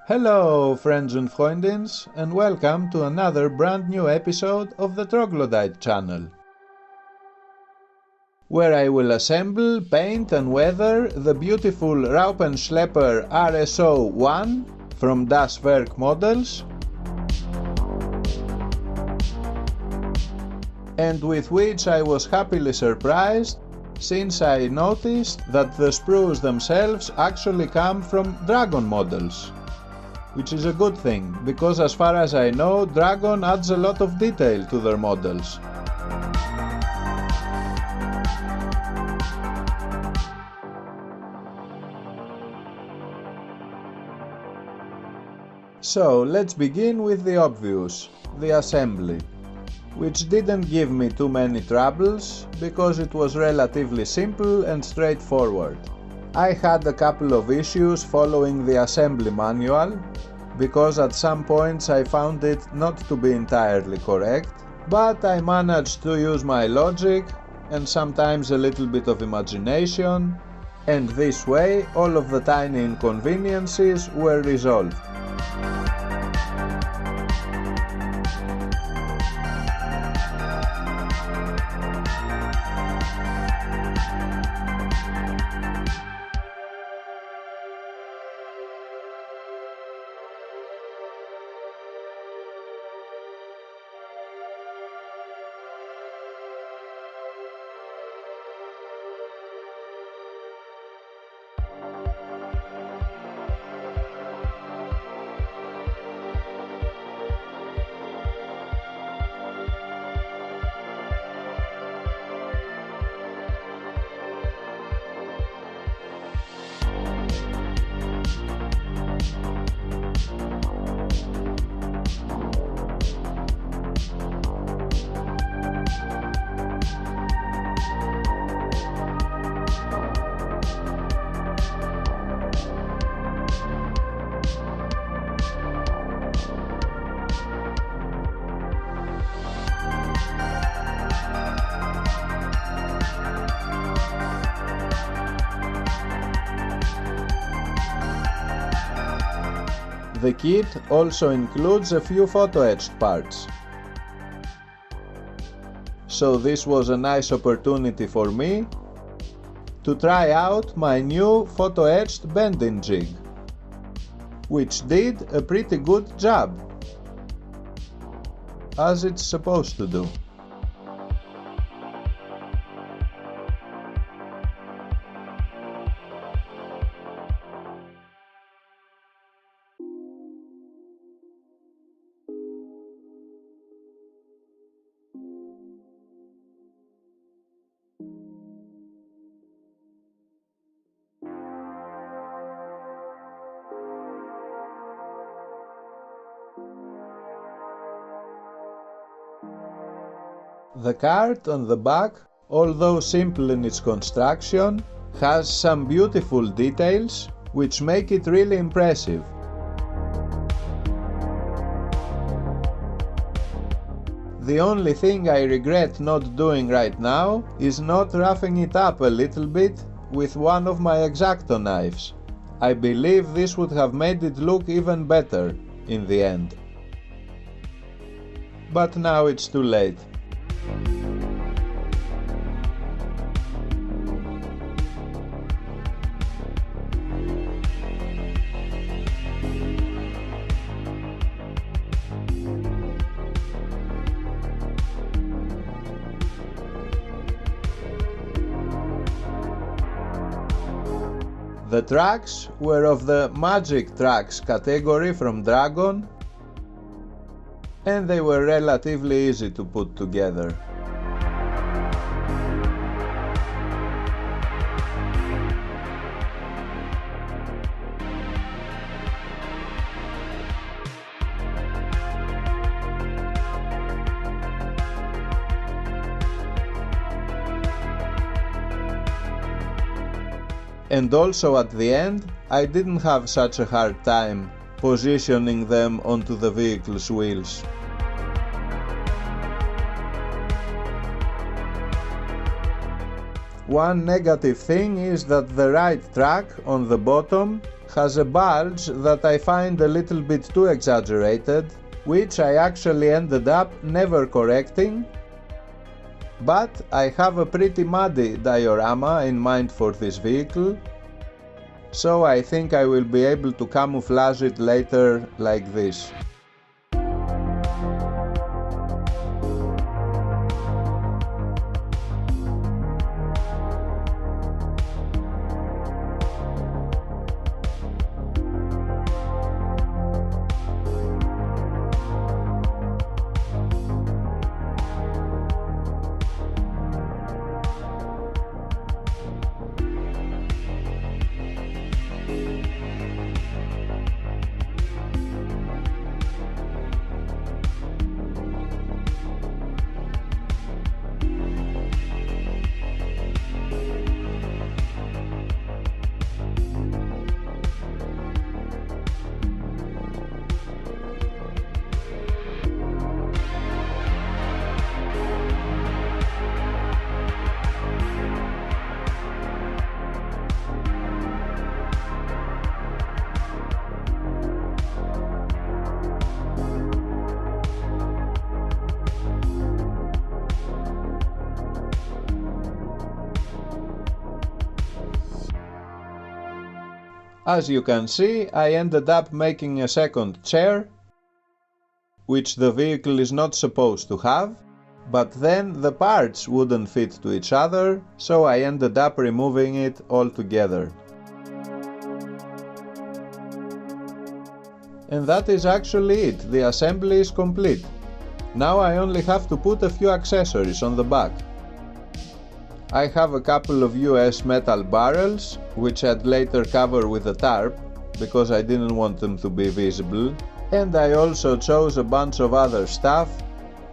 Hello friends and freundins, and welcome to another brand new episode of the Troglodyte channel, where I will assemble, paint and weather the beautiful Raupenschlepper RSO 1 from Das Werk Models, and with which I was happily surprised since I noticed that the sprues themselves actually come from dragon models. Which is a good thing, because as far as I know, Dragon adds a lot of detail to their models. So let's begin with the obvious, the assembly, which didn't give me too many troubles, because it was relatively simple and straightforward. I had a couple of issues following the assembly manual, because at some points I found it not to be entirely correct, but I managed to use my logic and sometimes a little bit of imagination, and this way all of the tiny inconveniences were resolved. The kit also includes a few photo-etched parts. So this was a nice opportunity for me to try out my new photo-etched bending jig, which did a pretty good job, as it's supposed to do. The cart on the back, although simple in its construction, has some beautiful details which make it really impressive. The only thing I regret not doing right now is not roughing it up a little bit with one of my X-Acto knives. I believe this would have made it look even better in the end. But now it's too late. The tracks were of the Magic Tracks category from Dragon, and they were relatively easy to put together. And also at the end, I didn't have such a hard time positioning them onto the vehicle's wheels. One negative thing is that the right track on the bottom has a bulge that I find a little bit too exaggerated, which I actually ended up never correcting, but I have a pretty muddy diorama in mind for this vehicle, so I think I will be able to camouflage it later like this. As you can see, I ended up making a second chair, which the vehicle is not supposed to have, but then the parts wouldn't fit to each other, so I ended up removing it altogether. And that is actually it, the assembly is complete. Now I only have to put a few accessories on the back. I have a couple of US metal barrels, which I'd later cover with a tarp, because I didn't want them to be visible, and I also chose a bunch of other stuff,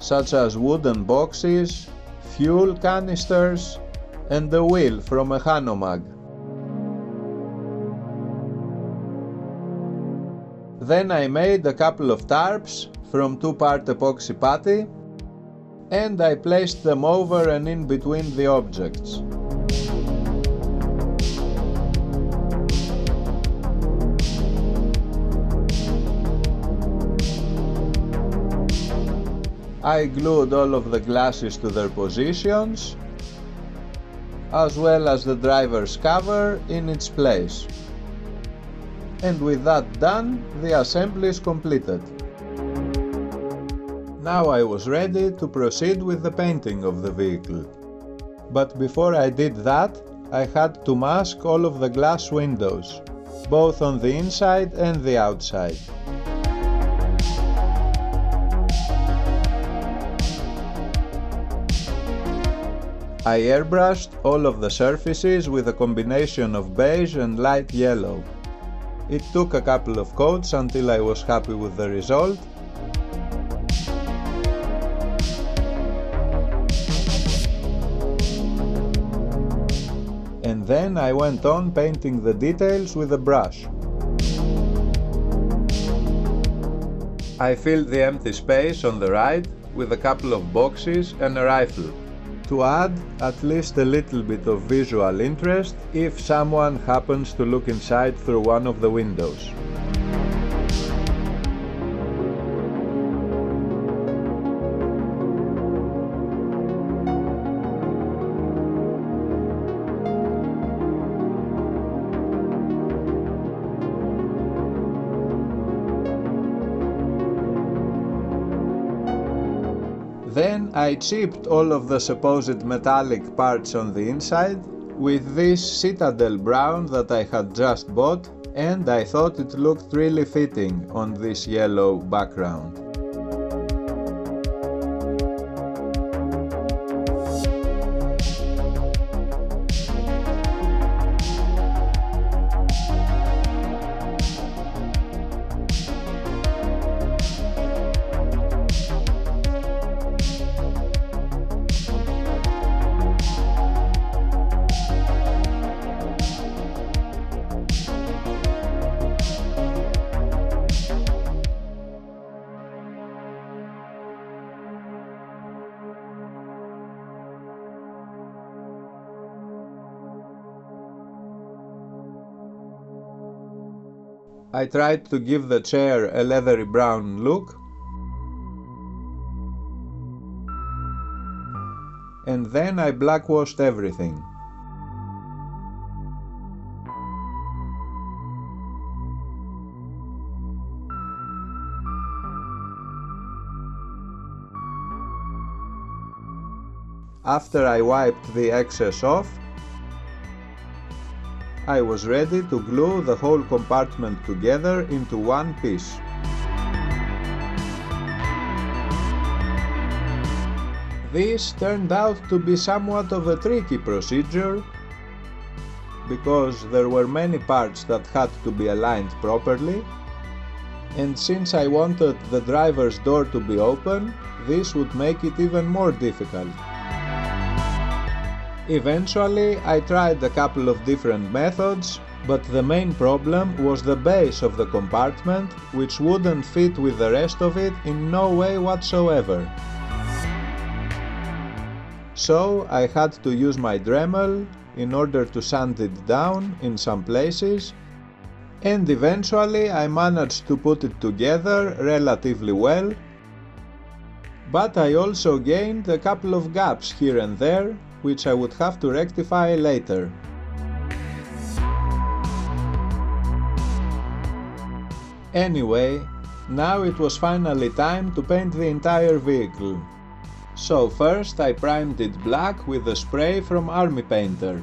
such as wooden boxes, fuel canisters, and a wheel from a Hanomag. Then I made a couple of tarps from 2-part epoxy putty, and I placed them over and in between the objects. I glued all of the glasses to their positions, as well as the driver's cover in its place. And with that done, the assembly is completed. Now I was ready to proceed with the painting of the vehicle. But before I did that, I had to mask all of the glass windows, both on the inside and the outside. I airbrushed all of the surfaces with a combination of beige and light yellow. It took a couple of coats until I was happy with the result. And then I went on painting the details with a brush. I filled the empty space on the right with a couple of boxes and a rifle, to add at least a little bit of visual interest if someone happens to look inside through one of the windows. Then I chipped all of the supposed metallic parts on the inside with this citadel brown that I had just bought, and I thought it looked really fitting on this yellow background. I tried to give the chair a leathery brown look, and then I blackwashed everything. After I wiped the excess off, I was ready to glue the whole compartment together into one piece. This turned out to be somewhat of a tricky procedure, because there were many parts that had to be aligned properly, and since I wanted the driver's door to be open, this would make it even more difficult. Eventually, I tried a couple of different methods, but the main problem was the base of the compartment, which wouldn't fit with the rest of it in no way whatsoever. So I had to use my Dremel in order to sand it down in some places, and eventually I managed to put it together relatively well, but I also gained a couple of gaps here and there, which I would have to rectify later. Anyway, now it was finally time to paint the entire vehicle. So first I primed it black with a spray from Army Painter,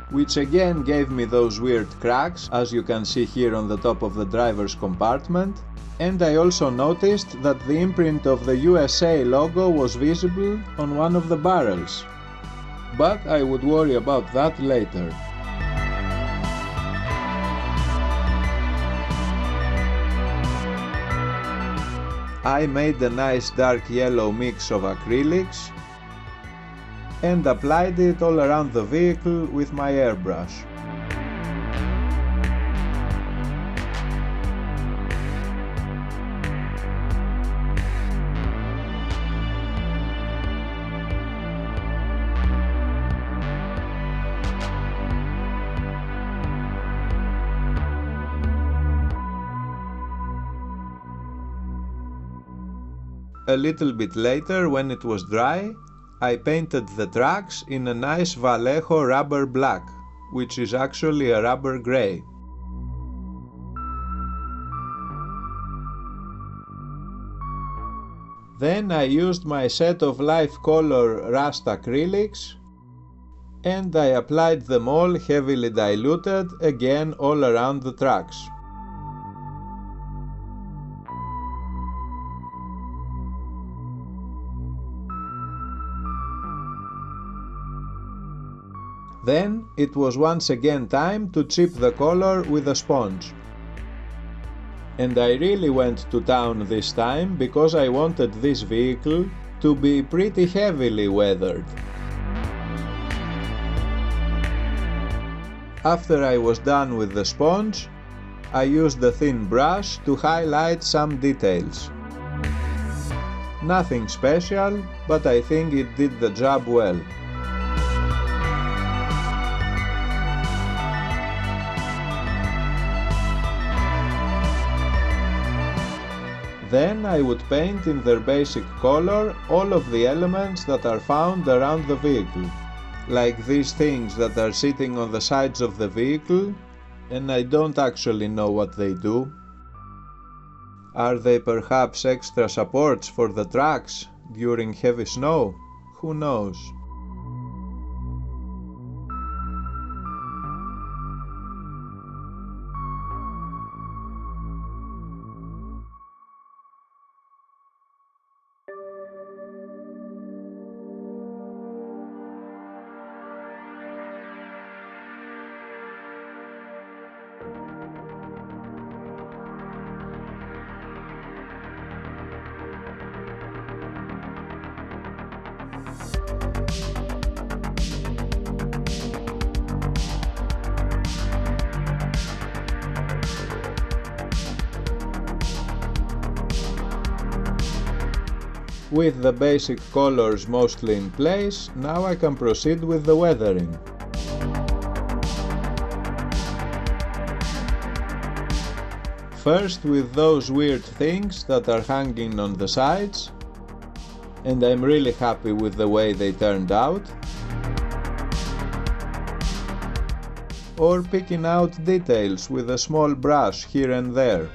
which again gave me those weird cracks, as you can see here on the top of the driver's compartment, and I also noticed that the imprint of the USA logo was visible on one of the barrels, but I would worry about that later. I made a nice dark yellow mix of acrylics and applied it all around the vehicle with my airbrush. A little bit later, when it was dry, I painted the tracks in a nice Vallejo rubber black, which is actually a rubber grey. Then I used my set of life color rust acrylics, and I applied them all heavily diluted again all around the tracks. Then it was once again time to chip the color with a sponge. And I really went to town this time because I wanted this vehicle to be pretty heavily weathered. After I was done with the sponge, I used a thin brush to highlight some details. Nothing special, but I think it did the job well. Then I would paint in their basic color all of the elements that are found around the vehicle, like these things that are sitting on the sides of the vehicle, and I don't actually know what they do. Are they perhaps extra supports for the tracks during heavy snow? Who knows? With the basic colors mostly in place, now I can proceed with the weathering. First with those weird things that are hanging on the sides, and I'm really happy with the way they turned out. Or picking out details with a small brush here and there.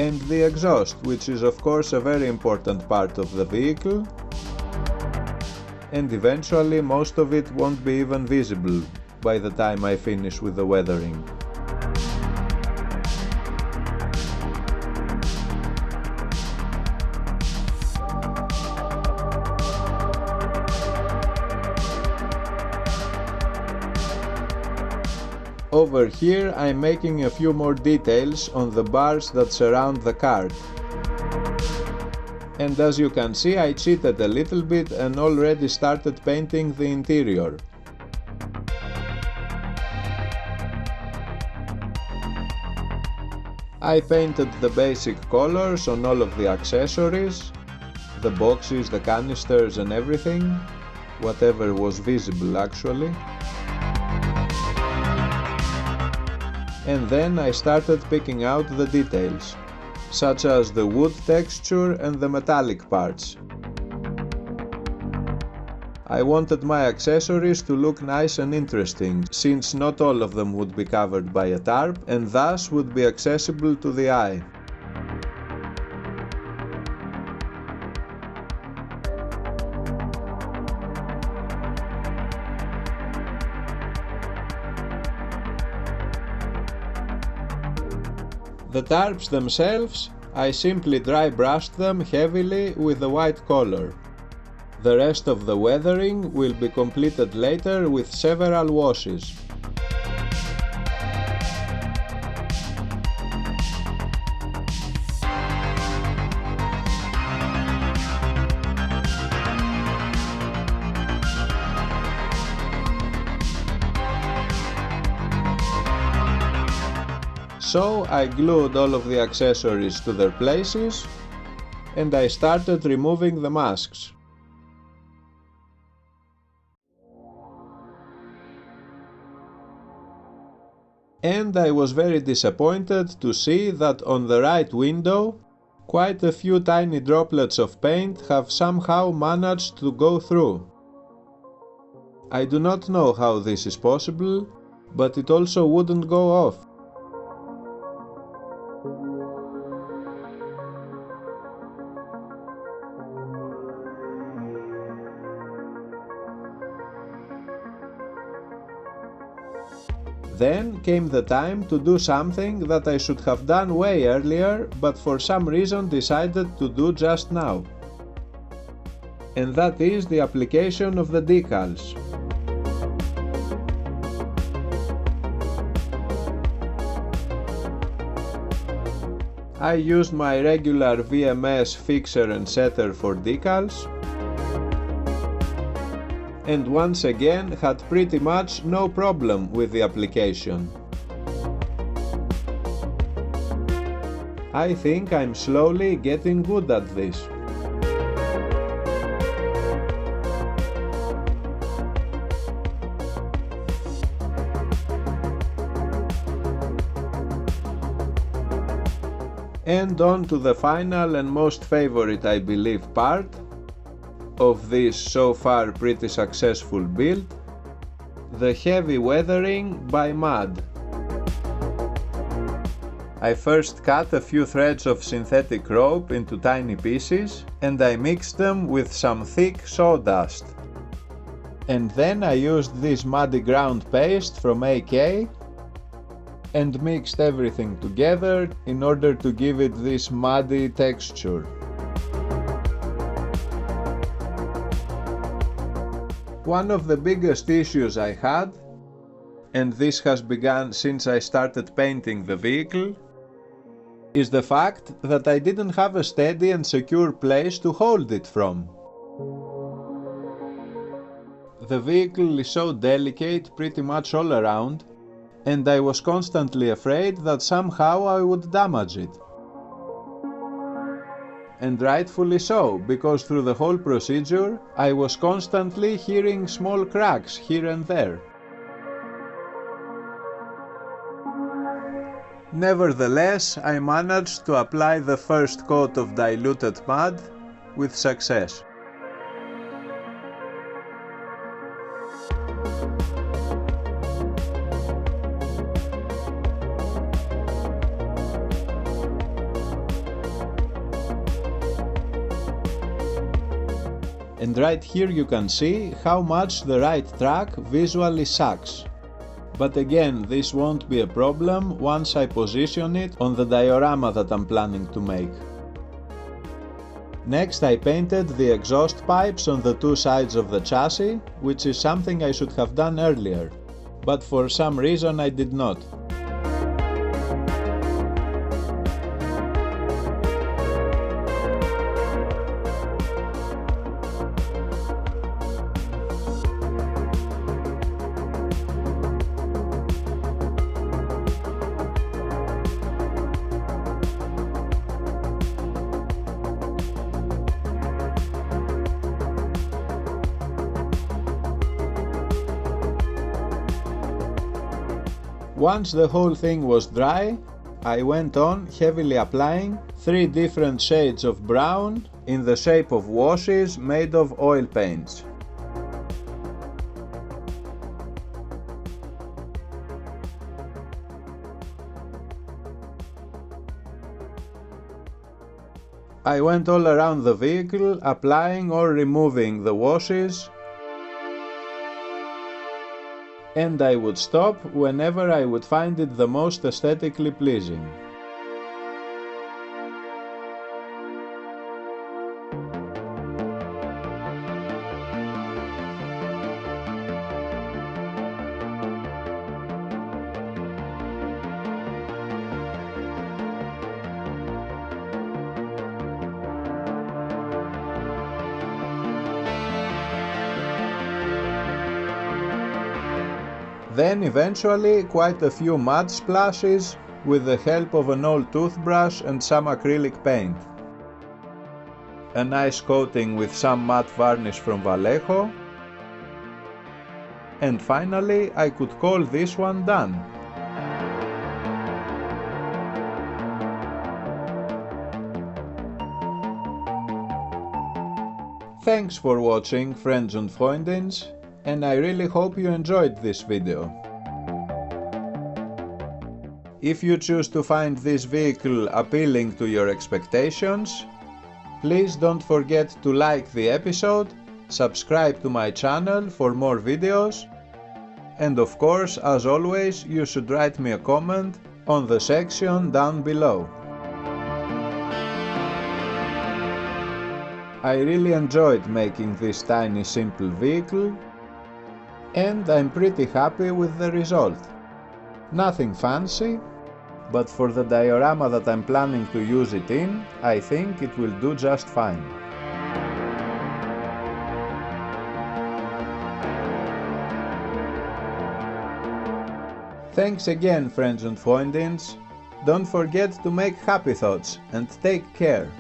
And the exhaust, which is of course a very important part of the vehicle, and eventually most of it won't be even visible by the time I finish with the weathering. Over here I'm making a few more details on the bars that surround the cart. And as you can see, I cheated a little bit and already started painting the interior. I painted the basic colors on all of the accessories, the boxes, the canisters and everything, whatever was visible actually. And then I started picking out the details, such as the wood texture and the metallic parts. I wanted my accessories to look nice and interesting, since not all of them would be covered by a tarp and thus would be accessible to the eye. The tarps themselves, I simply dry brushed them heavily with the white color. The rest of the weathering will be completed later with several washes. So I glued all of the accessories to their places and I started removing the masks. And I was very disappointed to see that on the right window quite a few tiny droplets of paint have somehow managed to go through. I do not know how this is possible, but it also wouldn't go off. Then came the time to do something that I should have done way earlier, but for some reason decided to do just now. And that is the application of the decals. I used my regular VMS fixer and setter for decals, and once again had pretty much no problem with the application. I think I'm slowly getting good at this. And on to the final and most favorite, I believe, part of this so far pretty successful build, the heavy weathering by mud. I first cut a few threads of synthetic rope into tiny pieces and I mixed them with some thick sawdust. And then I used this muddy ground paste from AK and mixed everything together in order to give it this muddy texture. One of the biggest issues I had, and this has begun since I started painting the vehicle, is the fact that I didn't have a steady and secure place to hold it from. The vehicle is so delicate pretty much all around, and I was constantly afraid that somehow I would damage it. And rightfully so, because through the whole procedure I was constantly hearing small cracks here and there. Nevertheless, I managed to apply the first coat of diluted mud with success. And right here you can see how much the right track visually sucks. But again, this won't be a problem once I position it on the diorama that I'm planning to make. Next I painted the exhaust pipes on the two sides of the chassis, which is something I should have done earlier, but for some reason I did not. Once the whole thing was dry, I went on heavily applying 3 different shades of brown in the shape of washes made of oil paints. I went all around the vehicle applying or removing the washes, and I would stop whenever I would find it the most aesthetically pleasing. Then eventually quite a few mud splashes with the help of an old toothbrush and some acrylic paint. A nice coating with some matte varnish from Vallejo. And finally I could call this one done. Thanks for watching, friends and freundins, and I really hope you enjoyed this video. If you choose to find this vehicle appealing to your expectations, please don't forget to like the episode, subscribe to my channel for more videos, and of course, as always, you should write me a comment on the section down below. I really enjoyed making this tiny simple vehicle, and I'm pretty happy with the result. Nothing fancy, but for the diorama that I'm planning to use it in, I think it will do just fine. Thanks again, friends and freundins. Don't forget to make happy thoughts and take care.